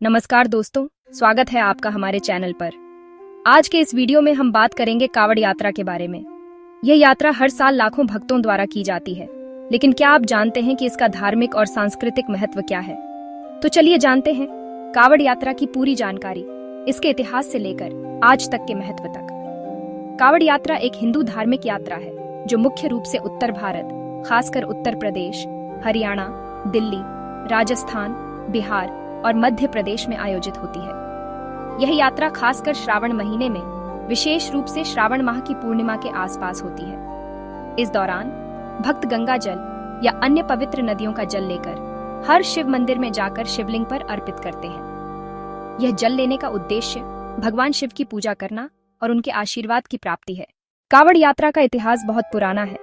नमस्कार दोस्तों, स्वागत है आपका हमारे चैनल पर। आज के इस वीडियो में हम बात करेंगे कावड़ यात्रा के बारे में। यह यात्रा हर साल लाखों भक्तों द्वारा की जाती है, लेकिन क्या आप जानते हैं कि इसका धार्मिक और सांस्कृतिक महत्व क्या है? तो चलिए जानते हैं कावड़ यात्रा की पूरी जानकारी, इसके इतिहास से लेकर आज तक के महत्व तक। कावड़ यात्रा एक हिंदू धार्मिक यात्रा है जो मुख्य रूप से उत्तर भारत, खासकर उत्तर प्रदेश, हरियाणा, दिल्ली, राजस्थान, बिहार और मध्य प्रदेश में आयोजित होती है। यह यात्रा खासकर श्रावण महीने में, विशेष रूप से श्रावण माह की पूर्णिमा के आसपास होती है। इस दौरान भक्त गंगा जल या अन्य पवित्र नदियों का जल लेकर हर शिव मंदिर में जाकर शिवलिंग पर अर्पित करते हैं। यह जल लेने का उद्देश्य भगवान शिव की पूजा करना और उनके आशीर्वाद की प्राप्ति है। कावड़ यात्रा का इतिहास बहुत पुराना है।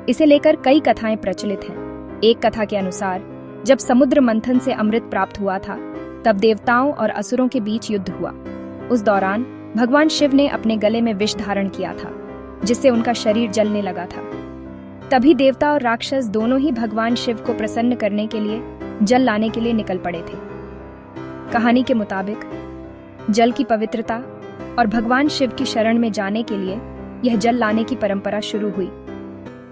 इसे लेकर कई कथाएं प्रचलित हैं। एक कथा के अनुसार जब समुद्र मंथन से अमृत प्राप्त हुआ था, तब देवताओं और असुरों के बीच युद्ध हुआ। उस दौरान भगवान शिव ने अपने गले में विष धारण किया था, जिससे उनका शरीर जलने लगा था। तभी देवता और राक्षस दोनों ही भगवान शिव को प्रसन्न करने के लिए जल लाने के लिए निकल पड़े थे। कहानी के मुताबिक जल की पवित्रता और भगवान शिव की शरण में जाने के लिए यह जल लाने की परंपरा शुरू हुई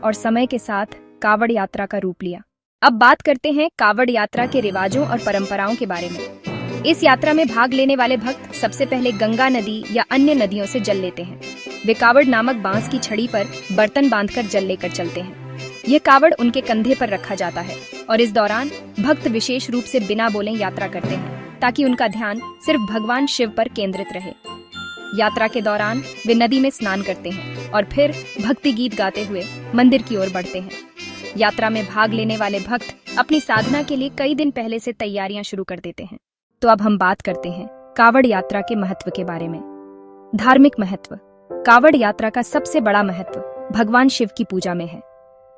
और समय के साथ कावड़ यात्रा का रूप लिया। अब बात करते हैं कावड़ यात्रा के रिवाजों और परंपराओं के बारे में। इस यात्रा में भाग लेने वाले भक्त सबसे पहले गंगा नदी या अन्य नदियों से जल लेते हैं। वे कावड़ नामक बांस की छड़ी पर बर्तन बांधकर जल लेकर चलते हैं। यह कावड़ उनके कंधे पर रखा जाता है और इस दौरान भक्त विशेष रूप से बिना बोले यात्रा करते हैं, ताकि उनका ध्यान सिर्फ भगवान शिव पर केंद्रित रहे। यात्रा के दौरान वे नदी में स्नान करते हैं और फिर भक्ति गीत गाते हुए मंदिर की ओर बढ़ते हैं। यात्रा में भाग लेने वाले भक्त अपनी साधना के लिए कई दिन पहले से तैयारियां शुरू कर देते हैं। तो अब हम बात करते हैं कावड़ यात्रा के महत्व के बारे में। धार्मिक महत्व। कावड़ यात्रा का सबसे बड़ा महत्व भगवान शिव की पूजा में है।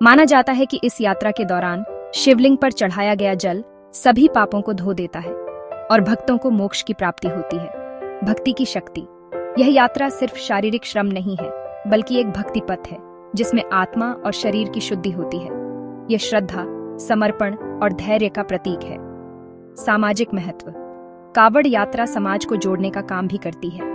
माना जाता है कि इस यात्रा के दौरान शिवलिंग पर चढ़ाया गया जल सभी पापों को धो देता है और भक्तों को मोक्ष की प्राप्ति होती है। भक्ति की शक्ति। यह यात्रा सिर्फ शारीरिक श्रम नहीं है, बल्कि एक भक्ति पथ है जिसमें आत्मा और शरीर की शुद्धि होती है। यह श्रद्धा, समर्पण और धैर्य का प्रतीक है। सामाजिक महत्व। कावड़ यात्रा समाज को जोड़ने का काम भी करती है।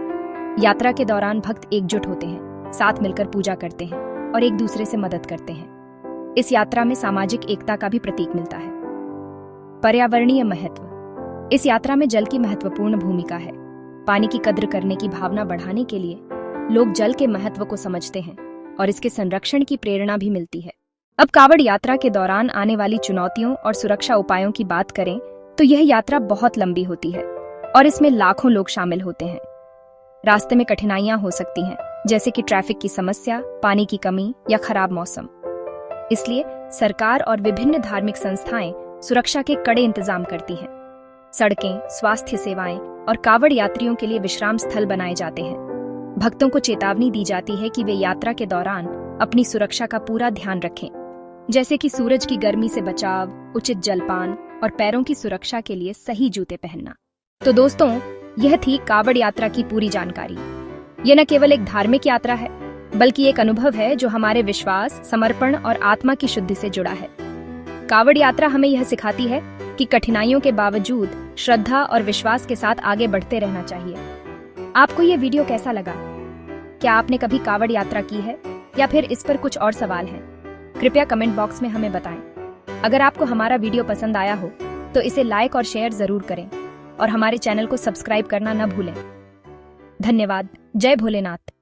यात्रा के दौरान भक्त एकजुट होते हैं, साथ मिलकर पूजा करते हैं और एक दूसरे से मदद करते हैं। इस यात्रा में सामाजिक एकता का भी प्रतीक मिलता है। पर्यावरणीय महत्व। इस यात्रा में जल की महत्वपूर्ण भूमिका है। पानी की कद्र करने की भावना बढ़ाने के लिए लोग जल के महत्व को समझते हैं और इसके संरक्षण की प्रेरणा भी मिलती है। अब कावड़ यात्रा के दौरान आने वाली चुनौतियों और सुरक्षा उपायों की बात करें तो यह यात्रा बहुत लंबी होती है और इसमें लाखों लोग शामिल होते हैं। रास्ते में कठिनाइयां हो सकती हैं, जैसे कि ट्रैफिक की समस्या, पानी की कमी या खराब मौसम। इसलिए सरकार और विभिन्न धार्मिक संस्थाएं सुरक्षा के कड़े इंतजाम करती हैं। सड़कें, स्वास्थ्य सेवाएं और कावड़ यात्रियों के लिए विश्राम स्थल बनाए जाते हैं। भक्तों को चेतावनी दी जाती है कि वे यात्रा के दौरान अपनी सुरक्षा का पूरा ध्यान रखें, जैसे कि सूरज की गर्मी से बचाव, उचित जलपान और पैरों की सुरक्षा के लिए सही जूते पहनना। तो दोस्तों, यह थी कावड़ यात्रा की पूरी जानकारी। यह न केवल एक धार्मिक यात्रा है, बल्कि एक अनुभव है जो हमारे विश्वास, समर्पण और आत्मा की शुद्धि से जुड़ा है। कावड़ यात्रा हमें यह सिखाती है कि कठिनाइयों के बावजूद श्रद्धा और विश्वास के साथ आगे बढ़ते रहना चाहिए। आपको यह वीडियो कैसा लगा? क्या आपने कभी कावड़ यात्रा की है या फिर इस पर कुछ और सवाल हैं? कृपया कमेंट बॉक्स में हमें बताएं। अगर आपको हमारा वीडियो पसंद आया हो तो इसे लाइक और शेयर जरूर करें और हमारे चैनल को सब्सक्राइब करना न भूलें। धन्यवाद। जय भोलेनाथ।